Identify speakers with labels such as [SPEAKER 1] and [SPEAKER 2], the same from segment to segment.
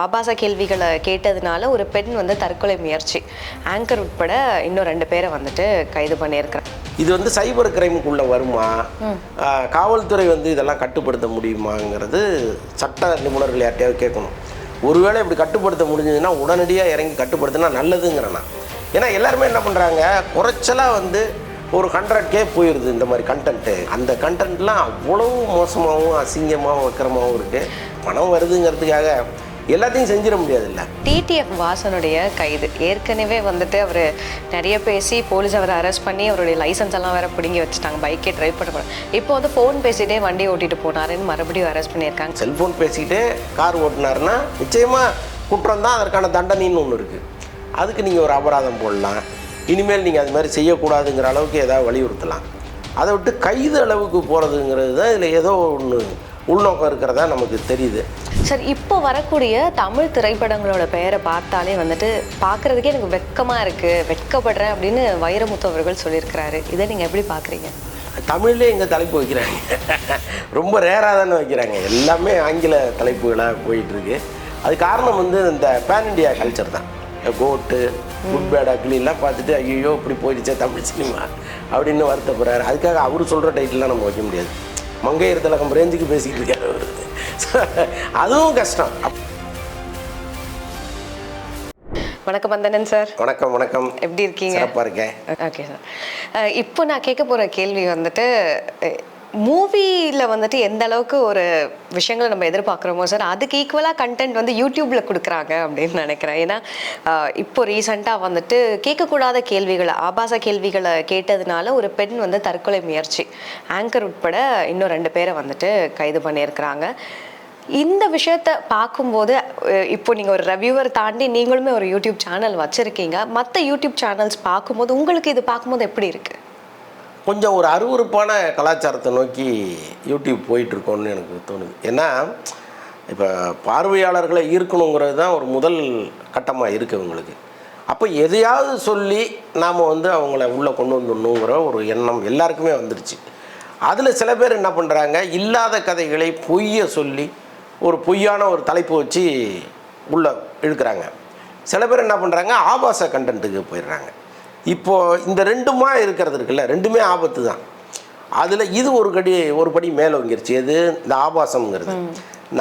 [SPEAKER 1] ஆபாச கேள்விகளை கேட்டதுனால ஒரு பெண் வந்து தற்கொலை முயற்சி, ஆங்கர் உட்பட இன்னும் 2 பேரை வந்துட்டு கைது பண்ணியிருக்கிறாங்க.
[SPEAKER 2] இது வந்து சைபர் கிரைமுக்குள்ளே வருமா, காவல்துறை வந்து இதெல்லாம் கட்டுப்படுத்த முடியுமாங்கிறது சட்ட நிபுணர்கள் யார்ட்டையாவது கேட்கணும். ஒருவேளை இப்படி கட்டுப்படுத்த முடிஞ்சதுன்னா உடனடியாக இறங்கி கட்டுப்படுத்தினா நல்லதுங்கிறேன்னா. ஏன்னா எல்லாருமே என்ன பண்ணுறாங்க, குறைச்சலாக வந்து ஒரு 100K போயிடுது இந்த மாதிரி கண்டென்ட்டு. அந்த கண்டென்ட்லாம் அவ்வளவு மோசமாகவும் அசிங்கமாகவும் வக்கரமாகவும் இருக்குது. பணம் வருதுங்கிறதுக்காக எல்லாத்தையும் செஞ்சிட முடியாதுல்ல.
[SPEAKER 1] டிடிஎஃப் வாசனுடைய கைது ஏற்கனவே வந்துட்டு அவர் நிறைய பேசி போலீஸ் அவரை அரெஸ்ட் பண்ணி அவருடைய லைசன்ஸ் எல்லாம் வேற பிடுங்கி வச்சுட்டாங்க, பைக்கே ட்ரைவ் பண்ண போனாங்க. இப்போ வந்து ஃபோன் பேசிட்டே வண்டி ஓட்டிட்டு போனாருன்னு மறுபடியும் அரெஸ்ட் பண்ணியிருக்காங்க.
[SPEAKER 2] செல்ஃபோன் பேசிக்கிட்டே கார் ஓட்டினாருன்னா நிச்சயமாக குற்றம் தான், அதற்கான தண்டனைன்னு ஒன்று இருக்குது. அதுக்கு நீங்கள் ஒரு அபராதம் போடலாம். இனிமேல் நீங்கள் அது மாதிரி செய்யக்கூடாதுங்கிற அளவுக்கு ஏதாவது வலியுறுத்தலாம். அதை விட்டு கைது அளவுக்கு போகிறதுங்கிறது தான் இதில் ஏதோ ஒன்று உள்நோக்கம் இருக்கிறதா நமக்கு தெரியுது.
[SPEAKER 1] சார், இப்போ வரக்கூடிய தமிழ் திரைப்படங்களோட பெயரை பார்த்தாலே வந்துட்டு பார்க்குறதுக்கே எனக்கு வெட்கமாக இருக்குது, வெட்கப்படுறேன் அப்படின்னு வைரமுத்து அவர்கள் சொல்லியிருக்கிறாரு. இதை நீங்கள் எப்படி பார்க்குறீங்க?
[SPEAKER 2] தமிழ்லே எங்கே தலைப்பு வைக்கிறாங்க, ரொம்ப ரேராக தானே வைக்கிறாங்க. எல்லாமே ஆங்கில தலைப்புகளாக போயிட்டுருக்கு. அது காரணம் வந்து இந்த பேன் இண்டியா கல்ச்சர் தான். கோட்டு, குட் பேட் அக்லிலாம் பார்த்துட்டு ஐயோ இப்படி போயிடுச்சே தமிழ் சினிமா அப்படின்னு வருத்தப்படுறாரு. அதுக்காக அவர் சொல்கிற டைட்டிலாம் நம்ம வைக்க முடியாது. மங்கையர் திலகம் ரேஞ்சுக்கு பேசிக்கிட்டு இருக்காரு அவர். அதுவும் கஷ்டம்.
[SPEAKER 1] வணக்கம் வந்தனன் சார்.
[SPEAKER 2] வணக்கம் வணக்கம்.
[SPEAKER 1] எப்படி இருக்கீங்க?
[SPEAKER 2] சிறப்பாக இருக்கேன்.
[SPEAKER 1] ஓகே சார், இப்போ நான் கேட்க போகிற கேள்வி வந்துட்டு, மூவியில் வந்துட்டு எந்த அளவுக்கு ஒரு விஷயங்களை நம்ம எதிர்பார்க்குறோமோ சார், அதுக்கு ஈக்குவலாக கண்டென்ட் வந்து யூடியூப்பில் கொடுக்குறாங்க அப்படின்னு நினைக்கிறேன். ஏன்னா இப்போ ரீசெண்டாக வந்துட்டு கேட்கக்கூடாத கேள்விகளை, ஆபாச கேள்விகளை கேட்டதுனால ஒரு பெண் வந்து தற்கொலை முயற்சி, ஆங்கர் உட்பட இன்னும் 2 பேரை வந்துட்டு கைது பண்ணியிருக்கிறாங்க. இந்த விஷயத்தை பார்க்கும்போது, இப்போ நீங்கள் ஒரு ரிவ்யூவர் தாண்டி நீங்களுமே ஒரு யூடியூப் சேனல் வச்சுருக்கீங்க. மற்ற யூடியூப் சேனல்ஸ் பார்க்கும்போது உங்களுக்கு இது பார்க்கும்போது எப்படி இருக்குது?
[SPEAKER 2] கொஞ்சம் ஒரு அருவருப்பான கலாச்சாரத்தை நோக்கி யூடியூப் போயிட்டுருக்கோன்னு எனக்கு தோணுது. ஏன்னா இப்போ பார்வையாளர்களை ஈர்க்கணுங்கிறது தான் ஒரு முதல் கட்டமாக இருக்குது அவங்களுக்கு. அப்போ எதையாவது சொல்லி நாம் வந்து அவங்கள உள்ளே கொண்டு வந்துடணுங்கிற ஒரு எண்ணம் எல்லாருக்குமே வந்துடுச்சு. அதில் சில பேர் என்ன பண்ணுறாங்க, இல்லாத கதைகளை பொய்யை சொல்லி ஒரு பொய்யான ஒரு தலைப்பு வச்சு உள்ளே இழுக்கிறாங்க. சில பேர் என்ன பண்ணுறாங்க, ஆபாச கண்டென்ட்டுக்கு போயிடுறாங்க. இப்போது இந்த ரெண்டுமா இருக்கிறது இருக்குல்ல, ரெண்டுமே ஆபத்து தான். அதில் இது ஒரு படி மேலே வந்துருச்சு. எது? இந்த ஆபாசம்ங்கிறது.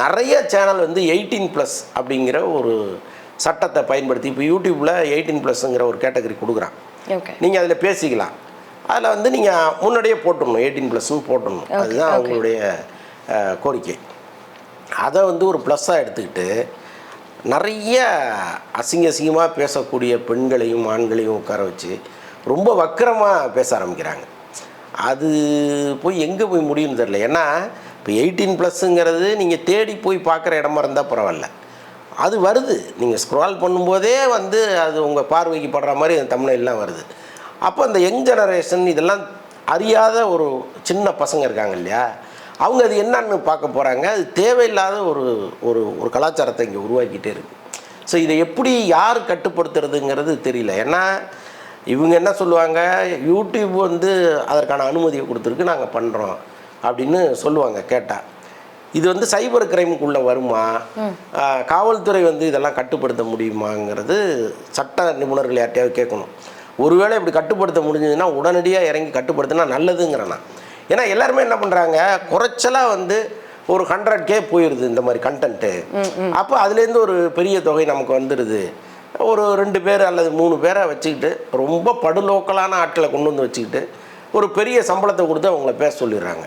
[SPEAKER 2] நிறைய சேனல் வந்து 18+ அப்படிங்கிற ஒரு சட்டத்தை பயன்படுத்தி இப்போ யூடியூப்பில் 18+ங்கிற ஒரு கேட்டகரி கொடுக்குறான். நீங்கள் அதில் பேசிக்கலாம். அதில் வந்து நீங்கள் முன்னாடியே போட்டுடணும், 18+ன்னு போட்டுடணும். அதுதான் அவங்களுடைய கோரிக்கை. அதை வந்து ஒரு ப்ளஸ்ஸாக எடுத்துக்கிட்டு நிறைய அசிங்கமாக பேசக்கூடிய பெண்களையும் ஆண்களையும் உட்கார வச்சு ரொம்ப வக்கரமாக பேச ஆரம்பிக்கிறாங்க. அது போய் எங்கே போய் முடியும்னு தெரியல. ஏன்னா இப்போ 18+ங்கிறது நீங்கள் தேடி போய் பார்க்குற இடமா இருந்தால் பரவாயில்ல, அது வருது. நீங்கள் ஸ்க்ரால் பண்ணும்போதே வந்து அது உங்கள் பார்வைக்கு படுற மாதிரி அந்த தமிழ்லாம் வருது. அப்போ அந்த யங் ஜெனரேஷன் இதெல்லாம் அறியாத ஒரு சின்ன பசங்க இருக்காங்க இல்லையா, அவங்க அது என்னன்னு பார்க்க போகிறாங்க. அது தேவையில்லாத ஒரு ஒரு ஒரு கலாச்சாரத்தை இங்கே உருவாக்கிட்டே இருக்குது. ஸோ இதை எப்படி யார் கட்டுப்படுத்துறதுங்கிறது தெரியல. ஏன்னா இவங்க என்ன சொல்லுவாங்க, யூடியூப் வந்து அதற்கான அனுமதியை கொடுத்துருக்கு, நாங்கள் பண்ணுறோம் அப்படின்னு சொல்லுவாங்க கேட்டால். இது வந்து சைபர் கிரைமுக்குள்ளே வருமா, காவல்துறை வந்து இதெல்லாம் கட்டுப்படுத்த முடியுமாங்கிறது சட்ட நிபுணர்கள் யார்ட்டையாவது கேட்கணும். ஒருவேளை இப்படி கட்டுப்படுத்த முடிஞ்சதுன்னா உடனடியாக இறங்கி கட்டுப்படுத்தினா நல்லதுங்கிறேன்னா. ஏன்னா எல்லாருமே என்ன பண்ணுறாங்க, குறைச்சலாக வந்து ஒரு 100K போயிடுது இந்த மாதிரி கண்டென்ட்டு. அப்போ அதுலேருந்து ஒரு பெரிய தொகை நமக்கு வந்துடுது. ஒரு 2 பேர் அல்லது 3 பேரை வச்சுக்கிட்டு ரொம்ப படுலோக்கலான ஆட்களை கொண்டு வந்து வச்சுக்கிட்டு ஒரு பெரிய சம்பளத்தை கொடுத்து அவங்கள பேச சொல்லிடுறாங்க.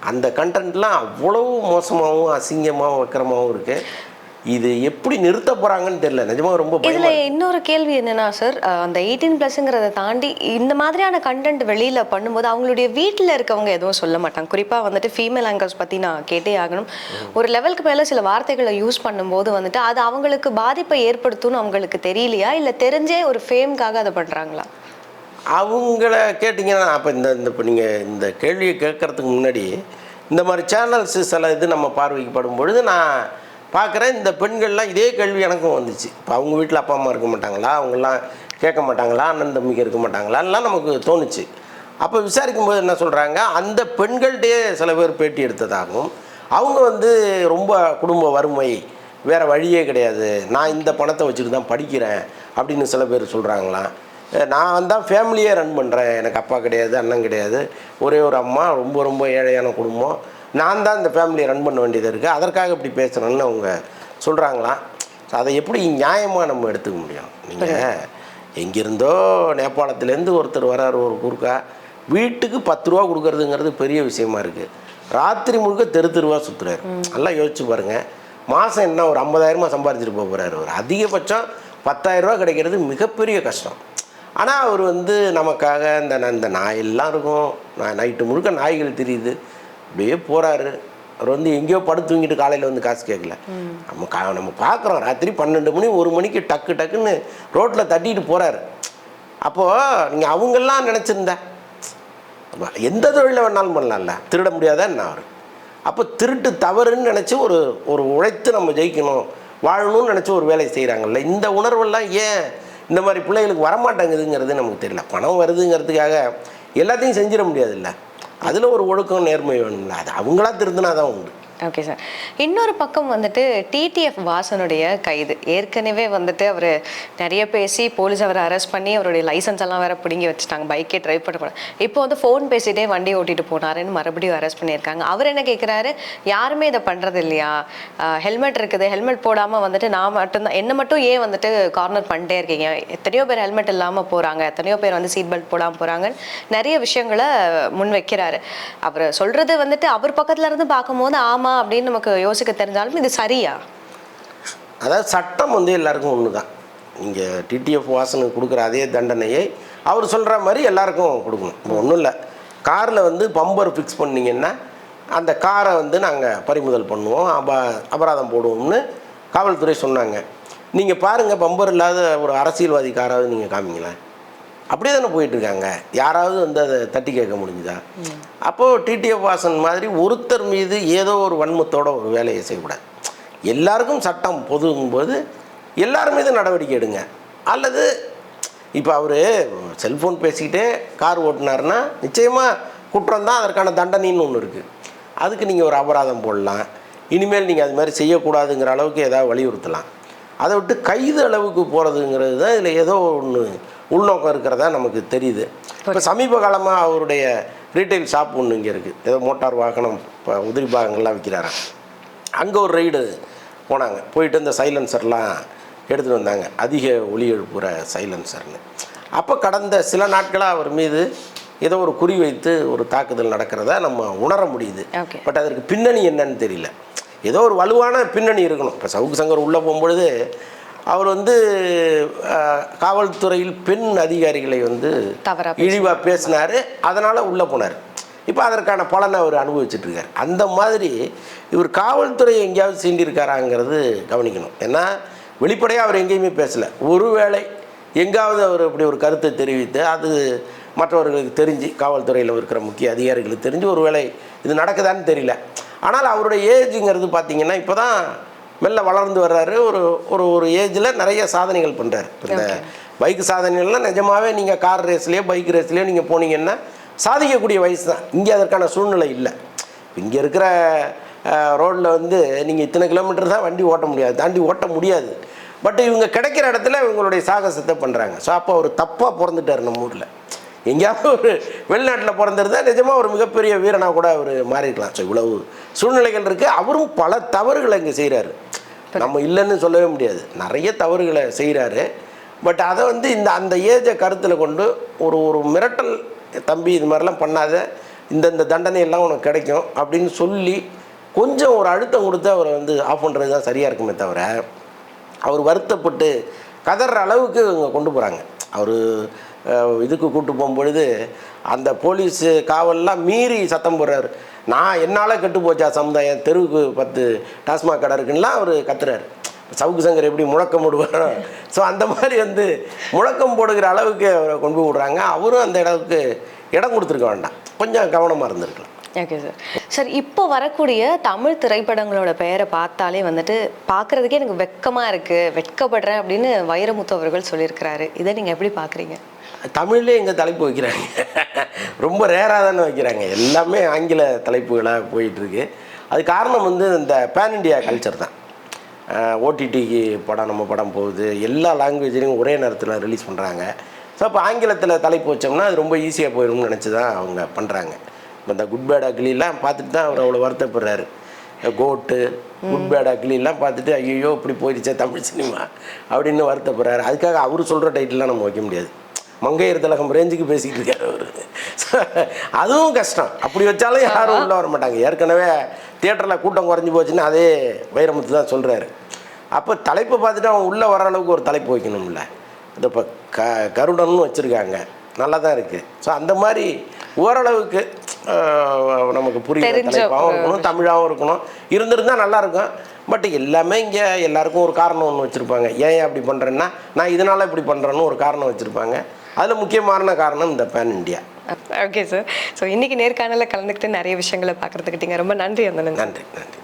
[SPEAKER 2] அந்த கண்டென்ட்லாம் அவ்வளவு மோசமாகவும் அசிங்கமாகவும் வக்கரமாகவும் இருக்குது. இது எப்படி நிறுத்த போகிறாங்கன்னு தெரியல. நிஜமாக ரொம்ப
[SPEAKER 1] இதில் இன்னொரு கேள்வி என்னன்னா சார், அந்த 18+ங்கிறத தாண்டி இந்த மாதிரியான கண்டென்ட் வெளியில் பண்ணும்போது அவங்களுடைய வீட்டில் இருக்கவங்க எதுவும் சொல்ல மாட்டாங்க. குறிப்பாக வந்துட்டு ஃபீமேல் ஆங்கர்ஸ் பற்றி நான் கேட்டே ஆகணும். ஒரு லெவலுக்கு மேலே சில வார்த்தைகளை யூஸ் பண்ணும்போது வந்துட்டு அது அவங்களுக்கு பாதிப்பை ஏற்படுத்தும்னு அவங்களுக்கு தெரியலையா, இல்லை தெரிஞ்சே ஒரு ஃபேம்காக அதை பண்ணுறாங்களா?
[SPEAKER 2] அவங்கள கேட்டிங்கன்னா அப்போ இப்போ நீங்கள் இந்த கேள்வியை கேட்குறதுக்கு முன்னாடி இந்த மாதிரி சேனல்ஸு சில இது நம்ம பார்வைக்கு படும்பொழுது நான் பார்க்குறேன், இந்த பெண்கள்லாம் இதே கேள்வி எனக்கும் வந்துச்சு. இப்போ அவங்க வீட்டில் அப்பா அம்மா இருக்க மாட்டாங்களா, அவங்கெல்லாம் கேட்க மாட்டாங்களா, அண்ணன் தம்பிக்கு இருக்க மாட்டாங்களான்லாம் நமக்கு தோணுச்சு. அப்போ விசாரிக்கும்போது என்ன சொல்கிறாங்க, அந்த பெண்கள்கிட்டே சில பேர் பேட்டி எடுத்ததாகவும் அவங்க வந்து ரொம்ப குடும்ப வறுமை, வேறு வழியே கிடையாது, நான் இந்த பணத்தை வச்சுட்டு தான் படிக்கிறேன் அப்படின்னு சில பேர் சொல்கிறாங்களாம். நான் தான் ஃபேமிலியே ரன் பண்ணுறேன், எனக்கு அப்பா கிடையாது, அண்ணன் கிடையாது, ஒரே ஒரு அம்மா, ரொம்ப ரொம்ப ஏழையான குடும்பம், நான் தான் இந்த ஃபேமிலியை ரன் பண்ண வேண்டியது இருக்குது, அதற்காக இப்படி பேசுகிறேன்னு அவங்க சொல்கிறாங்களாம். அதை எப்படி நியாயமாக நம்ம எடுத்துக்க முடியும்? நீங்கள் எங்கிருந்தோ நேபாளத்துலேருந்து ஒருத்தர் வரார் ஒரு குறுக்கா, வீட்டுக்கு 10 ரூபா கொடுக்குறதுங்கிறது பெரிய விஷயமா இருக்குது. ராத்திரி முழுக்க தெருவா சுற்றுறாரு. நல்லா யோசிச்சு பாருங்கள். மாதம் என்ன ஒரு 50,000 சம்பாதிச்சிட்டு போகிறாரு. ஒரு அதிகபட்சம் 10,000 ரூபா கிடைக்கிறது மிகப்பெரிய கஷ்டம். ஆனால் அவர் நமக்காக இந்த நாயெல்லாம் இருக்கும், நைட்டு முழுக்க நாய்கள் தெரியுது, அப்படியே போகிறாரு. அவர் எங்கேயோ படுத்து தூங்கிட்டு காலையில் காசு கேட்கல. நம்ம பார்க்குறோம் ராத்திரி 12 மணி 1 மணிக்கு டக்குன்னு ரோட்டில் தட்டிட்டு போகிறாரு. அப்போது நீங்கள் அவங்கெல்லாம் நினச்சிருந்தா எந்த தொழிலை வேணாலும் பண்ணலாம்ல, திருட முடியாதா என்ன அவர்? அப்போ திருட்டு தவறுன்னு நினச்சி ஒரு உழைத்து நம்ம ஜெயிக்கணும், வாழணும்னு நினச்சி ஒரு வேலையை செய்கிறாங்கல்ல, இந்த உணர்வெல்லாம் ஏன் இந்த மாதிரி பிள்ளைகளுக்கு வரமாட்டேங்குதுங்கிறது நமக்கு தெரியல. பணம் வருதுங்கிறதுக்காக எல்லாத்தையும் செஞ்சிட முடியாதுல்ல, அதில் ஒரு ஒழுக்கம் நேர்மை வேணும்ல, அது அவங்களா திருந்தினா தான் உண்டு.
[SPEAKER 1] Okay sir. இன்னொரு பக்கம் டிடிஎஃப் வாசனுடைய கைது ஏற்கனவே அவர் நிறைய பேசி போலீஸ் அவரை அரெஸ்ட் பண்ணி அவருடைய லைசன்ஸ் எல்லாம் வேற பிடுங்கி வச்சுட்டாங்க, பைக்கே ட்ரைவ் பண்ண போனார். இப்போ ஃபோன் பேசிட்டே வண்டி ஓட்டிட்டு போனாருன்னு மறுபடியும் அரெஸ்ட் பண்ணியிருக்காங்க. அவர் என்ன கேட்குறாரு, யாருமே இதை பண்ணுறது இல்லையா, ஹெல்மெட் இருக்குது, ஹெல்மெட் போடாமல் நான் மட்டும்தான், என்ன மட்டும் ஏன் கார்னர் பண்ணிட்டே இருக்கீங்க, எத்தனையோ பேர் ஹெல்மெட் இல்லாமல் போகிறாங்க, எத்தனையோ பேர் சீட் பெல்ட் போடாமல் போகிறாங்கன்னு நிறைய விஷயங்களை முன் வைக்கிறாரு. அவர் சொல்கிறது அவர் பக்கத்துல இருந்து பார்க்கும்போது ஆமாம் அப்படின்னு நமக்கு யோசிக்க தெரிஞ்சாலும் இது சரியா?
[SPEAKER 2] அதாவது சட்டம் எல்லாருக்கும் ஒன்று தான். நீங்கள் டிடிஎஃப் வாசனுக்கு கொடுக்குற அதே தண்டனையை அவர் சொல்கிற மாதிரி எல்லாருக்கும் கொடுக்கணும். இப்போ ஒன்றும் இல்லை, காரில் பம்பர் ஃபிக்ஸ் பண்ணிங்கன்னா அந்த காரை நாங்கள் பறிமுதல் பண்ணுவோம், அபராதம் போடுவோம்னு காவல்துறை சொன்னாங்க. நீங்கள் பாருங்கள், பம்பர் இல்லாத ஒரு அரசியல்வாதி காராவது நீங்கள் காமிங்களேன், அப்படியே தானே போயிட்டுருக்காங்க. யாராவது அதை தட்டி கேட்க முடிஞ்சுதா? அப்போது டிடிஎஃப் வாசன் மாதிரி ஒருத்தர் மீது ஏதோ ஒரு வன்மத்தோட ஒரு வேலையை செய்யக்கூடாது. எல்லாருக்கும் சட்டம் பொதுங்கும்போது எல்லார் மீது நடவடிக்கை எடுங்க. அல்லது இப்போ அவர் செல்ஃபோன் பேசிக்கிட்டே கார் ஓட்டினார்னா நிச்சயமாக குற்றம் தான், அதற்கான தண்டனைன்னு ஒன்று இருக்குது. அதுக்கு நீங்கள் ஒரு அபராதம் போடலாம், இனிமேல் நீங்கள் அது மாதிரி செய்யக்கூடாதுங்கிற அளவுக்கு ஏதாவது வலியுறுத்தலாம். அதை விட்டு கைது அளவுக்கு போகிறதுங்கிறது தான் இதில் ஏதோ ஒன்று உள்நோக்கம் இருக்கிறதா நமக்கு தெரியுது. இப்போ சமீப காலமாக அவருடைய ரீட்டைல் ஷாப் ஒன்று இங்கே இருக்குது, ஏதோ மோட்டார் வாகனம் இப்போ உதிரி பாகங்கள்லாம் விற்கிறாராம். அங்கே ஒரு ரைடு போனாங்க, போயிட்டு இந்த சைலன்சர்லாம் எடுத்துகிட்டு வந்தாங்க, அதிக ஒலி எழுப்புகிற சைலன்சர்னு. அப்போ கடந்த சில நாட்களாக அவர் மீது ஏதோ ஒரு குறி வைத்து ஒரு தாக்குதல் நடக்கிறதா நம்ம உணர முடியுது. பட் அதற்கு பின்னணி என்னன்னு தெரியல, ஏதோ ஒரு வலுவான பின்னணி இருக்கணும். இப்போ சவுக்கு சங்கர் உள்ளே போகும்பொழுது அவர் காவல்துறையில் பெண் அதிகாரிகளை இழிவாக பேசினார், அதனால் உள்ளே போனார். இப்போ அதற்கான பலனை அவர் அனுபவிச்சுட்ருக்கார். அந்த மாதிரி இவர் காவல்துறையை எங்கேயாவது சீண்டிருக்காராங்கிறது கவனிக்கணும். ஏன்னா வெளிப்படையாக அவர் எங்கேயுமே பேசலை. ஒருவேளை எங்காவது அவர் இப்படி ஒரு கருத்தை தெரிவித்து அது மற்றவர்களுக்கு தெரிஞ்சு, காவல்துறையில் இருக்கிற முக்கிய அதிகாரிகளுக்கு தெரிஞ்சு ஒருவேளை இது நடக்குதான்னு தெரியல. ஆனால் அவருடைய ஏஜுங்கிறது பார்த்திங்கன்னா இப்போ தான் மெல்ல வளர்ந்து வர்றாரு. ஒரு ஏஜில் நிறைய சாதனைகள் பண்ணுறாரு. இந்த பைக் சாதனைகள்லாம் நிஜமாகவே நீங்கள் கார் ரேஸ்லேயோ பைக் ரேஸ்லேயோ நீங்கள் போனீங்கன்னா சாதிக்கக்கூடிய வயசு தான். இங்கே அதற்கான சூழ்நிலை இல்லை. இங்கே இருக்கிற ரோட்டில் நீங்கள் இத்தனை கிலோமீட்டர் தான் வண்டி ஓட்ட முடியாது, தாண்டி ஓட்ட முடியாது. பட் இவங்க கிடைக்கிற இடத்துல இவங்களுடைய சாகசத்தை பண்ணுறாங்க. ஸோ அப்போ அவர் தப்பாக பிறந்துட்டார். நம்ம ஊரில் எங்கேயாவது ஒரு வெளிநாட்டில் பிறந்திருந்தால் நிஜமாக ஒரு மிகப்பெரிய வீரனாக கூட அவர் மாறிக்கலாம். ஸோ இவ்வளவு சூழ்நிலைகள் இருக்குது. அவரும் பல தவறுகளை இங்கே செய்கிறாரு, நம்ம இல்லைன்னு சொல்லவே முடியாது, நிறைய தவறுகளை செய்கிறாரு. பட் அதை அந்த ஏஜை கருத்தில் கொண்டு ஒரு மிரட்டல், தம்பி இது மாதிரிலாம் பண்ணாத, இந்த தண்டனையெல்லாம் உனக்கு கிடைக்கும் அப்படின்னு சொல்லி கொஞ்சம் ஒரு அழுத்தம் கொடுத்து அவரை ஆஃப் பண்ணுறது தான் சரியாக இருக்குமே தவிர, அவர் வருத்தப்பட்டு கதற அளவுக்கு இவங்க கொண்டு போகிறாங்க. அவர் இதுக்கு கூப்பிட்டு போகும்பொழுது அந்த போலீஸ் காவல்லாம் மீறி சத்தம் போடுறாரு. நான் என்னால் கெட்டு போச்சா சமுதாயம், தெருவுக்கு 10 டாஸ்மாக் கடை இருக்குன்னா அவர் கத்துறாரு. சவுக்கு சங்கர் எப்படி முழக்கம் போடுவாரோ, ஸோ அந்த மாதிரி முழக்கம் போடுகிற அளவுக்கு அவரை கொண்டு போய் விடுறாங்க. அவரும் அந்த இடத்துக்கு இடம் கொடுத்துருக்க வேண்டாம், கொஞ்சம் கவனமாக இருந்திருக்கலாம்.
[SPEAKER 1] Okay sir. சார், இப்போ வரக்கூடிய தமிழ் திரைப்படங்களோட பெயரை பார்த்தாலே பார்க்குறதுக்கே எனக்கு வெக்கமாக இருக்குது, வெட்கப்படுறேன் அப்படின்னு வைரமுத்து அவர்கள் சொல்லியிருக்கிறாரு. இதை நீங்கள் எப்படி பார்க்குறீங்க?
[SPEAKER 2] தமிழ்லே எங்கே தலைப்பு வைக்கிறாங்க, ரொம்ப ரேராக தானே வைக்கிறாங்க, எல்லாமே ஆங்கில தலைப்புகளாக போயிட்டுருக்கு. அது காரணம் இந்த பேன் இண்டியா கல்ச்சர் தான். ஓடிடிக்கு படம் நம்ம படம் போகுது, எல்லா லாங்குவேஜ்லேயும் ஒரே நேரத்தில் ரிலீஸ் பண்ணுறாங்க. ஸோ அப்போ ஆங்கிலத்தில் தலைப்பு வச்சோம்னா அது ரொம்ப ஈஸியாக போயிடும்னு நினச்சி தான் அவங்க பண்ணுறாங்க. இப்போ இந்த குட் பேட் அக்லிலாம் பார்த்துட்டு தான் அவர் அவ்வளோ வருத்தப்படுறாரு. கோட்டு, குட் பேட் அக்லிலாம் பார்த்துட்டு ஐயோ இப்படி போயிடுச்சே தமிழ் சினிமா அப்படின்னு வருத்தப்படுறாரு. அதுக்காக அவர் சொல்கிற டைட்டில்லாம் நம்ம வைக்க முடியாது. மங்கையர் திலகம் ரேஞ்சுக்கு பேசிக்கிட்டு இருக்காரு அவர். அதுவும் கஷ்டம். அப்படி வச்சாலும் யாரும் உள்ளே வர மாட்டாங்க. ஏற்கனவே தியேட்டரில் கூட்டம் குறைஞ்சி போச்சுன்னா அதே வைரமுத்து தான் சொல்கிறாரு. அப்போ தலைப்பை பார்த்துட்டு அவங்க உள்ளே வர அளவுக்கு ஒரு தலைப்பு வைக்கணும்ல. இந்த இப்போ கருடன்னு வச்சுருக்காங்க, நல்லா தான் இருக்குது. ஸோ அந்த மாதிரி ஓரளவுக்கு நமக்கு புரியுற தலைப்பாகவும் இருக்கணும், தமிழாகவும் இருக்கணும், இருந்திருந்தால் நல்லாயிருக்கும். பட் எல்லாமே இங்கே எல்லாருக்கும் ஒரு காரணம் ஒன்று வச்சுருப்பாங்க. ஏன் அப்படி பண்ணுறேன்னா நான் இதனால் இப்படி பண்ணுறேன்னு ஒரு காரணம் வச்சுருப்பாங்க. அதில் முக்கியமான காரணம் இந்த pan India.
[SPEAKER 1] Okay sir. So இன்றைக்கி நேர்காணலில் கலந்துக்கிட்டு நிறைய விஷயங்களை பார்க்குறதுக்கிட்டீங்க. ரொம்ப நன்றி. அந்த
[SPEAKER 2] நன்றி.